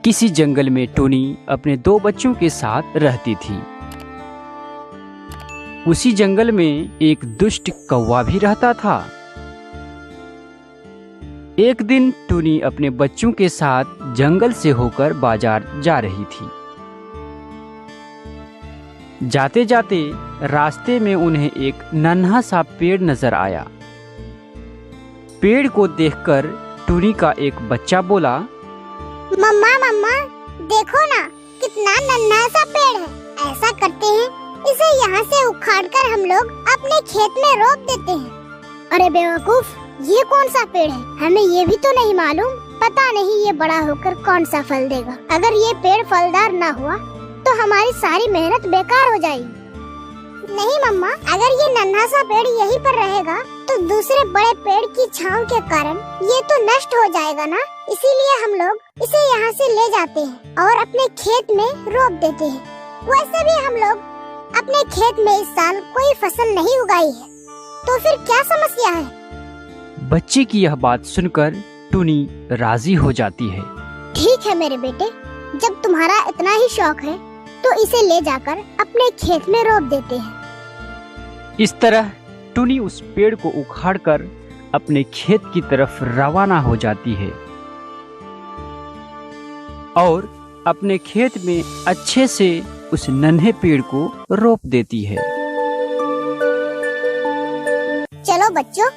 किसी जंगल में टूनी अपने 2 बच्चों के साथ रहती थी। उसी जंगल में एक दुष्ट कौवा भी रहता था। एक दिन टूनी अपने बच्चों के साथ जंगल से होकर बाजार जा रही थी। जाते जाते रास्ते में उन्हें एक नन्हा सा पेड़ नजर आया। पेड़ को देखकर टूनी का एक बच्चा बोला, मम्मा मम्मा देखो ना, कितना नन्हा सा पेड़ है। ऐसा करते हैं, इसे यहाँ से उखाड़कर हम लोग अपने खेत में रोप देते हैं। अरे बेवकूफ, ये कौन सा पेड़ है? हमें ये भी तो नहीं मालूम। पता नहीं ये बड़ा होकर कौन सा फल देगा। अगर ये पेड़ फलदार ना हुआ तो हमारी सारी मेहनत बेकार हो जाएगी। नहीं मम्मा, अगर ये नन्हा सा पेड़ यहीं पर रहेगा तो दूसरे बड़े पेड़ की छांव के कारण ये तो नष्ट हो जाएगा ना। इसीलिए हम लोग इसे यहाँ से ले जाते हैं और अपने खेत में रोप देते हैं। वैसे भी हम लोग अपने खेत में इस साल कोई फसल नहीं उगाई है, तो फिर क्या समस्या है? बच्चे की यह बात सुनकर टूनी राजी हो जाती है। ठीक है मेरे बेटे, जब तुम्हारा इतना ही शौक है तो इसे ले जाकर अपने खेत में रोप देते हैं। इस तरह टूनी उस पेड़ को उखाड़कर अपने खेत की तरफ रवाना हो जाती है और अपने खेत में अच्छे से उस नन्हे पेड़ को रोप देती है। चलो बच्चों,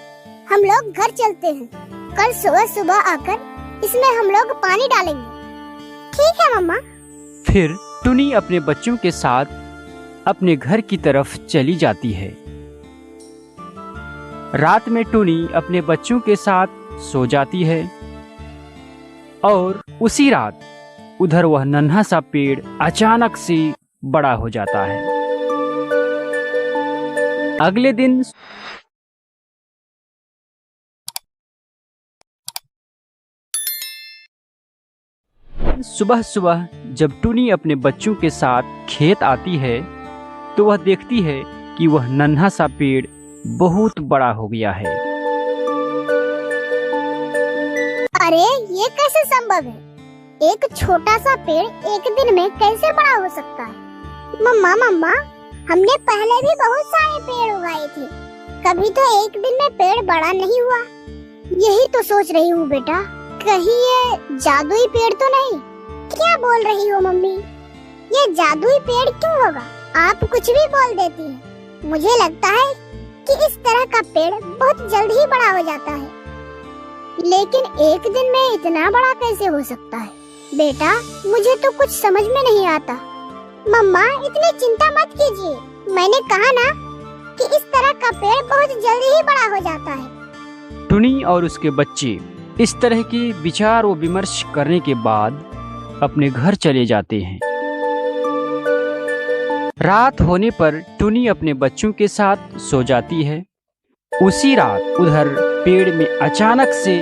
हम लोग घर चलते हैं। कल सुबह सुबह आकर इसमें हम लोग पानी डालेंगे। ठीक है मम्मा। फिर टूनी अपने बच्चों के साथ अपने घर की तरफ चली जाती है। रात में टूनी अपने बच्चों के साथ सो जाती है और उसी रात उधर वह नन्हा सा पेड़ अचानक से बड़ा हो जाता है। अगले दिन सुबह सुबह जब टूनी अपने बच्चों के साथ खेत आती है तो वह देखती है कि वह नन्हा सा पेड़ बहुत बड़ा हो गया है। अरे ये कैसे संभव है? एक छोटा सा पेड़ एक दिन में कैसे बड़ा हो सकता है? मम्मा मम्मा, हमने पहले भी बहुत सारे पेड़ उगाए थे, कभी तो एक दिन में पेड़ बड़ा नहीं हुआ। यही तो सोच रही हूँ बेटा, कहीं ये जादुई पेड़ तो नहीं? क्या बोल रही हो मम्मी? ये जादुई पेड़ क्यों होगा? आप कुछ भी बोल देती हैं। मुझे लगता है कि इस तरह का पेड़ बहुत जल्द ही बड़ा हो जाता है, लेकिन एक दिन में इतना बड़ा कैसे हो सकता है? बेटा, मुझे तो कुछ समझ में नहीं आता। मम्मा, इतनी चिंता मत कीजिए। मैंने कहा ना कि इस तरह का पेड़ बहुत जल्द ही बड़ा हो जाता है। टूनी और उसके बच्चे इस तरह की विचार व विमर्श करने के बाद अपने घर चले जाते हैं। रात होने पर टूनी अपने बच्चों के साथ सो जाती है। उसी रात उधर पेड़ में अचानक से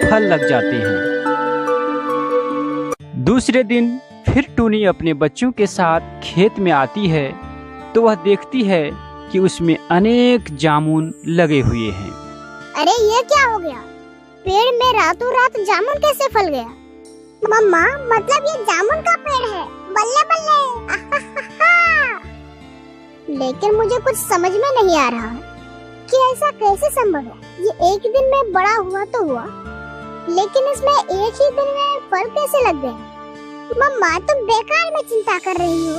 फल लग जाते हैं। दूसरे दिन फिर टूनी अपने बच्चों के साथ खेत में आती है तो वह देखती है कि उसमें अनेक जामुन लगे हुए हैं। अरे ये क्या हो गया? पेड़ में रातों रात जामुन कैसे फल गया? मम्मा, मतलब ये जामुन का पेड़ है। बल्ले बल्ले। लेकिन मुझे कुछ समझ में नहीं आ रहा है कि ऐसा कैसे संभव है। ये एक दिन में बड़ा हुआ तो हुआ, लेकिन इसमें एक ही दिन में फल कैसे लग गए? मम्मा, तुम बेकार में चिंता कर रही हो।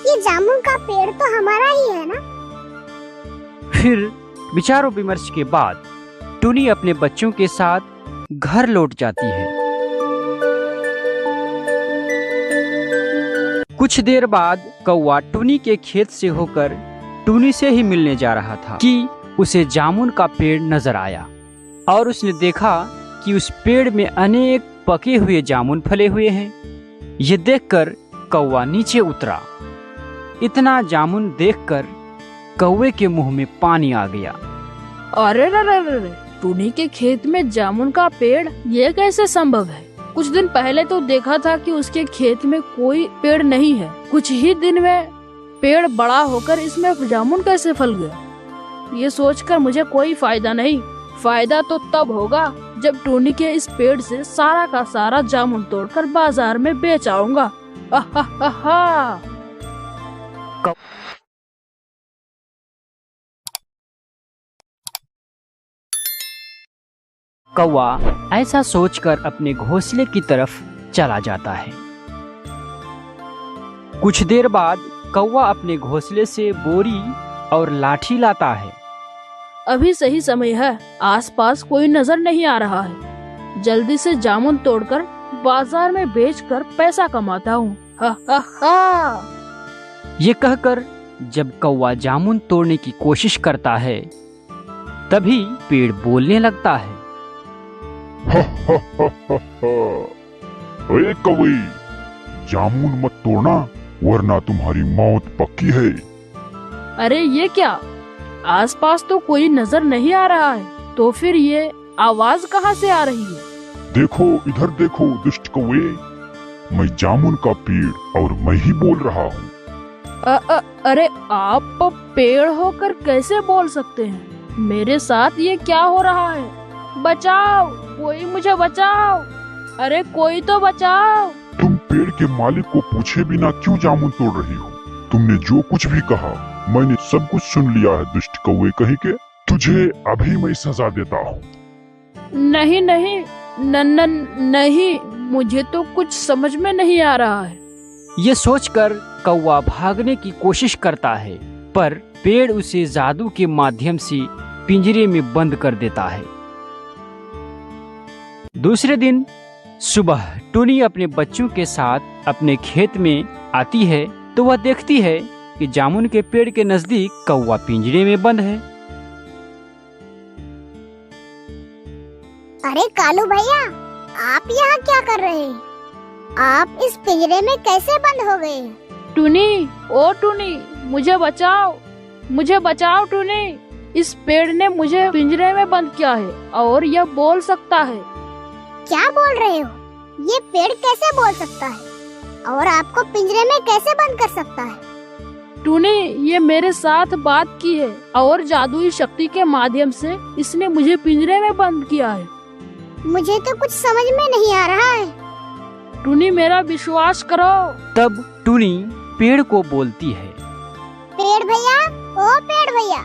ये जामुन का पेड़ तो हमारा ही है ना। फिर विचारों विमर्श के बाद टूनी अपने बच्चों के साथ घर लौट जाती है। कुछ देर बाद कौवा टूनी के खेत से होकर टूनी से ही मिलने जा रहा था कि उसे जामुन का पेड़ नजर आया और उसने देखा कि उस पेड़ में अनेक पके हुए जामुन फले हुए हैं। ये देखकर कौवा नीचे उतरा। इतना जामुन देखकर कौवे के मुंह में पानी आ गया। अरे रे, टूनी के खेत में जामुन का पेड़, ये कैसे संभव है? कुछ दिन पहले तो देखा था कि उसके खेत में कोई पेड़ नहीं है। कुछ ही दिन में पेड़ बड़ा होकर इसमें जामुन कैसे फल गया? ये सोचकर मुझे कोई फायदा नहीं। फायदा तो तब होगा जब टूनी के इस पेड़ से सारा का सारा जामुन तोड़कर बाजार में बेच आऊंगा। आहा। कौवा ऐसा सोचकर अपने घोंसले की तरफ चला जाता है। कुछ देर बाद कौवा अपने घोंसले से बोरी और लाठी लाता है। अभी सही समय है, आसपास कोई नजर नहीं आ रहा है। जल्दी से जामुन तोड़कर बाजार में बेचकर पैसा कमाता हूँ। हा हा हा। ये कहकर जब कौवा जामुन तोड़ने की कोशिश करता है, तभी पेड़ बोलने लगता है। अरे कौवे, जामुन मत तोड़ना वरना तुम्हारी मौत पक्की है। अरे ये क्या, आसपास तो कोई नजर नहीं आ रहा है, तो फिर ये आवाज कहाँ से आ रही है? देखो इधर देखो दुष्ट कौवे, मैं जामुन का पेड़ और मैं ही बोल रहा हूँ। अरे आप पेड़ होकर कैसे बोल सकते हैं? मेरे साथ ये क्या हो रहा है? बचाओ, कोई मुझे बचाओ। अरे कोई तो बचाओ। तुम पेड़ के मालिक को पूछे बिना क्यों जामुन तोड़ रही हो? तुमने जो कुछ भी कहा मैंने सब कुछ सुन लिया है दुष्ट कौवे कहीं के। तुझे अभी मैं सजा देता हूँ। नहीं नहीं नहीं, मुझे तो कुछ समझ में नहीं आ रहा है। ये सोचकर कौवा भागने की कोशिश करता है, पर पेड़ उसे जादू के माध्यम से पिंजरे में बंद कर देता है। दूसरे दिन सुबह टूनी अपने बच्चों के साथ अपने खेत में आती है तो वह देखती है कि जामुन के पेड़ के नजदीक कौवा पिंजरे में बंद है। अरे कालू भैया, आप यहाँ क्या कर रहे हैं? आप इस पिंजरे में कैसे बंद हो गए? टूनी, ओ टूनी, मुझे बचाओ, मुझे बचाओ टूनी। इस पेड़ ने मुझे पिंजरे में बंद किया है और यह बोल सकता है। क्या बोल रहे हो? ये पेड़ कैसे बोल सकता है और आपको पिंजरे में कैसे बंद कर सकता है? टूनी, ये मेरे साथ बात की है और जादुई शक्ति के माध्यम से इसने मुझे पिंजरे में बंद किया है। मुझे तो कुछ समझ में नहीं आ रहा है। टूनी, मेरा विश्वास करो। तब टूनी पेड़ को बोलती है। पेड़ भैया, ओ पेड़ भैया,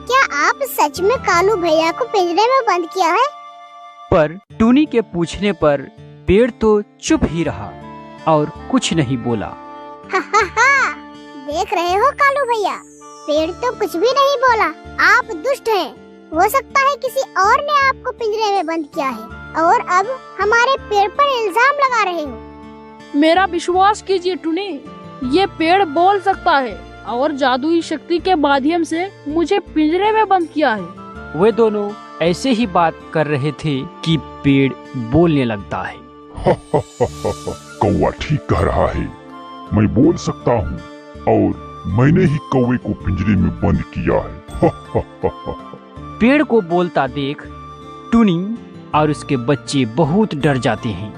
क्या आप सच में कालू भैया को पिंजरे में बंद किया है? पर टूनी के पूछने पर पेड़ तो चुप ही रहा और कुछ नहीं बोला। हा हा हा, देख रहे हो कालू भैया, पेड़ तो कुछ भी नहीं बोला। आप दुष्ट हैं। हो सकता है किसी और ने आपको पिंजरे में बंद किया है और अब हमारे पेड़ पर इल्जाम लगा रहे हो। मेरा विश्वास कीजिए टूनी, ये पेड़ बोल सकता है और जादुई शक्ति के माध्यम से मुझे पिंजरे में बंद किया है। वे दोनों ऐसे ही बात कर रहे थे कि पेड़ बोलने लगता है। कौवा ठीक कह रहा है, मैं बोल सकता हूँ और मैंने ही कौवे को पिंजरे में बंद किया है। पेड़ को बोलता देख टूनी और उसके बच्चे बहुत डर जाते हैं।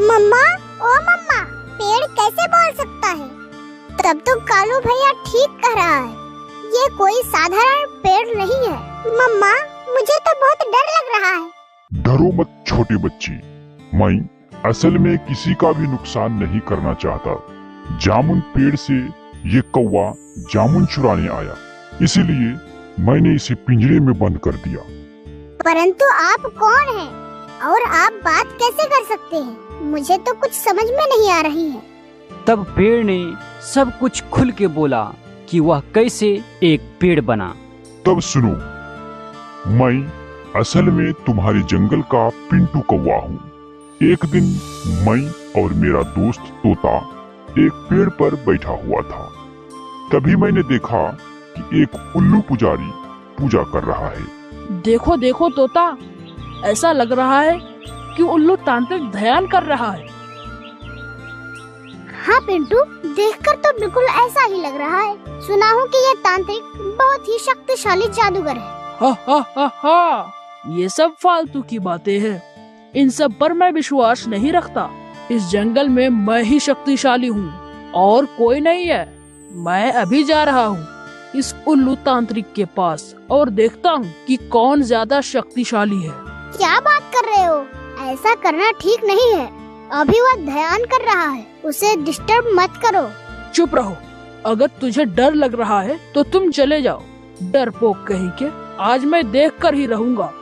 मम्मा, ओ मम्मा, पेड़ कैसे बोल सकता है? तब तो कालू भैया ठीक कह रहा है, ये कोई साधारण पेड़ नहीं है। मम्मा, मुझे तो बहुत डर लग रहा है। डरो मत छोटे बच्ची, मैं असल में किसी का भी नुकसान नहीं करना चाहता। जामुन पेड़ से ये कौवा जामुन चुराने आया, इसीलिए मैंने इसे पिंजरे में बंद कर दिया। परंतु आप कौन हैं और आप बात कैसे कर सकते हैं? मुझे तो कुछ समझ में नहीं आ रही है। तब पेड़ ने सब कुछ खुल के बोला कि वह कैसे एक पेड़ बना। तब सुनो, मैं असल में तुम्हारे जंगल का पिंटू कौवा हूँ। एक दिन मैं और मेरा दोस्त तोता एक पेड़ पर बैठा हुआ था। तभी मैंने देखा कि एक उल्लू पुजारी पूजा कर रहा है। देखो देखो तोता, ऐसा लग रहा है कि उल्लू तांत्रिक ध्यान कर रहा है। हाँ पिंटू, देखकर तो बिल्कुल ऐसा ही लग रहा है। सुना हूँ कि ये तांत्रिक बहुत ही शक्तिशाली जादूगर है। हा हा हा हा, ये सब फालतू की बातें हैं। इन सब पर मैं विश्वास नहीं रखता। इस जंगल में मैं ही शक्तिशाली हूँ और कोई नहीं है। मैं अभी जा रहा हूँ इस उल्लू तांत्रिक के पास और देखता हूँ कि कौन ज्यादा शक्तिशाली है। क्या बात कर रहे हो? ऐसा करना ठीक नहीं है। अभी वह ध्यान कर रहा है, उसे डिस्टर्ब मत करो। चुप रहो। अगर तुझे डर लग रहा है तो तुम चले जाओ, डरपोक कहीं के। आज मैं देख कर ही रहूंगा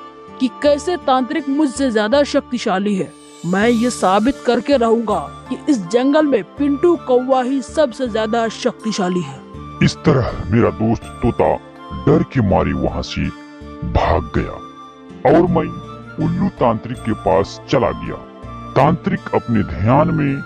कि कैसे तांत्रिक मुझसे ज्यादा शक्तिशाली है। मैं ये साबित करके रहूंगा कि इस जंगल में पिंटू कौवा ही सबसे ज्यादा शक्तिशाली है। इस तरह मेरा दोस्त तोता डर के मारे वहाँ से भाग गया और मैं उल्लू तांत्रिक के पास चला गया। तांत्रिक अपने ध्यान में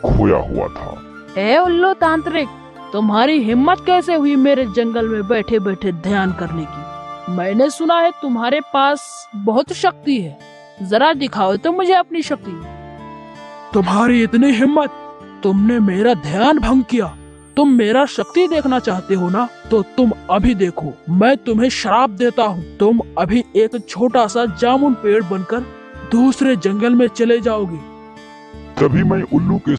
खोया हुआ था। ए उल्लू तांत्रिक, तुम्हारी हिम्मत कैसे हुई मेरे जंगल में बैठे बैठे ध्यान करने की? मैंने सुना है तुम्हारे पास बहुत शक्ति है, जरा दिखाओ तो मुझे अपनी शक्ति। तुम्हारी इतनी हिम्मत, तुमने मेरा ध्यान भंग किया। तुम मेरा शक्ति देखना चाहते हो ना, तो तुम अभी देखो। मैं तुम्हें श्राप देता हूँ। तुम अभी एक छोटा सा जामुन पेड़ बनकर दूसरे जंगल में चले जाओगे। तभी मैं उल्लू के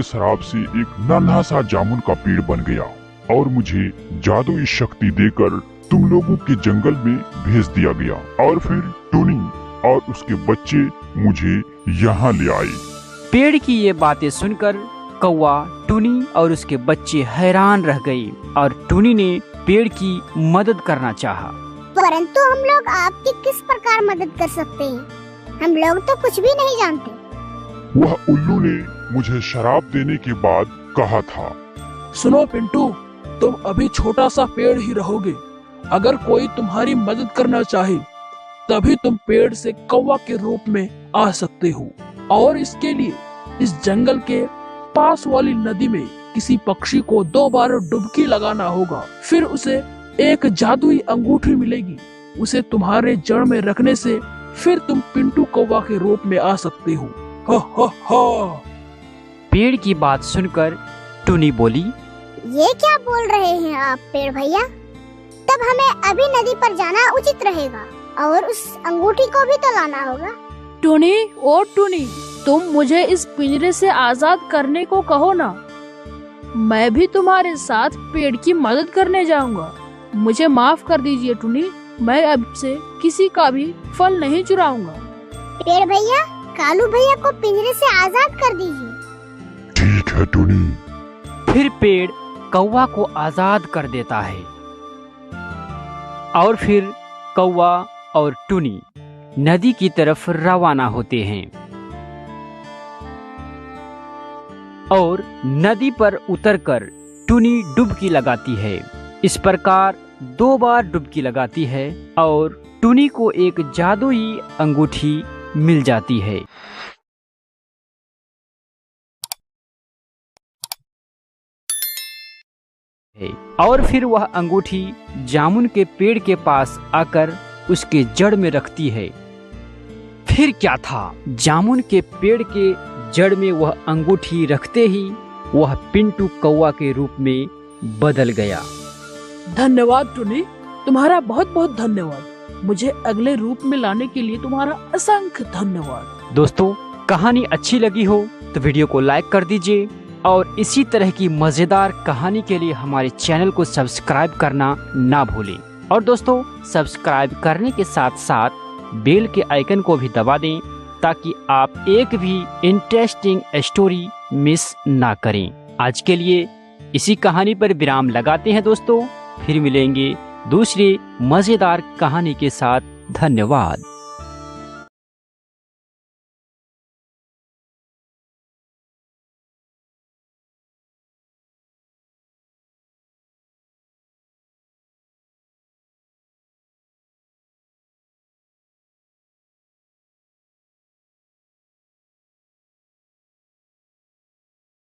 शराब से एक नन्हा सा जामुन का पेड़ बन गया और मुझे जादुई शक्ति देकर तुम लोगों के जंगल में भेज दिया गया। और फिर टूनी और उसके बच्चे मुझे यहाँ ले आए। पेड़ की ये बातें सुनकर कौवा, टूनी और उसके बच्चे हैरान रह गए और टूनी ने पेड़ की मदद करना चाहा। परंतु हम लोग आपकी किस प्रकार मदद कर सकते हैं? हम लोग तो कुछ भी नहीं जानते। वह उल्लू ने मुझे शराब देने के बाद कहा था, सुनो पिंटू, तुम अभी छोटा सा पेड़ ही रहोगे। अगर कोई तुम्हारी मदद करना चाहे तभी तुम पेड़ से कौवा के रूप में आ सकते हो। और इसके लिए इस जंगल के पास वाली नदी में किसी पक्षी को 2 बार डुबकी लगाना होगा। फिर उसे एक जादुई अंगूठी मिलेगी। उसे तुम्हारे जड़ में रखने से फिर तुम पिंटू कौवा के रूप में आ सकते हो। हा हा हा। पेड़ की बात सुनकर टूनी बोली, ये क्या बोल रहे हैं आप पेड़ भैया? तब हमें अभी नदी पर जाना उचित रहेगा और उस अंगूठी को भी तो लाना होगा। टूनी, ओ टूनी, तुम मुझे इस पिंजरे से आजाद करने को कहो ना। मैं भी तुम्हारे साथ पेड़ की मदद करने जाऊंगा। मुझे माफ कर दीजिए टूनी, मैं अब से किसी का भी फल नहीं चुराऊंगा। पेड़ भैया, कालू भैया को पिंजरे से आजाद कर दीजिए। ठीक है टूनी। फिर पेड़ कौवा को आजाद कर देता है और फिर कौवा और टूनी नदी की तरफ रवाना होते हैं और नदी पर उतरकर टूनी डुबकी लगाती है। इस प्रकार 2 बार डुबकी लगाती है और टूनी को एक जादुई अंगूठी मिल जाती है। और फिर वह अंगूठी जामुन के पेड़ के पास आकर उसके जड़ में रखती है। फिर क्या था, जामुन के पेड़ के जड़ में वह अंगूठी रखते ही वह पिंटू कौवा के रूप में बदल गया। धन्यवाद टूनी, तुम्हारा बहुत बहुत धन्यवाद। मुझे अगले रूप में लाने के लिए तुम्हारा असंख्य धन्यवाद। दोस्तों, कहानी अच्छी लगी हो तो वीडियो को लाइक कर दीजिए और इसी तरह की मजेदार कहानी के लिए हमारे चैनल को सब्सक्राइब करना ना भूलें। और दोस्तों, सब्सक्राइब करने के साथ साथ बेल के आइकन को भी दबा दें ताकि आप एक भी इंटरेस्टिंग स्टोरी मिस ना करें। आज के लिए इसी कहानी पर विराम लगाते हैं दोस्तों, फिर मिलेंगे दूसरी मजेदार कहानी के साथ। धन्यवाद।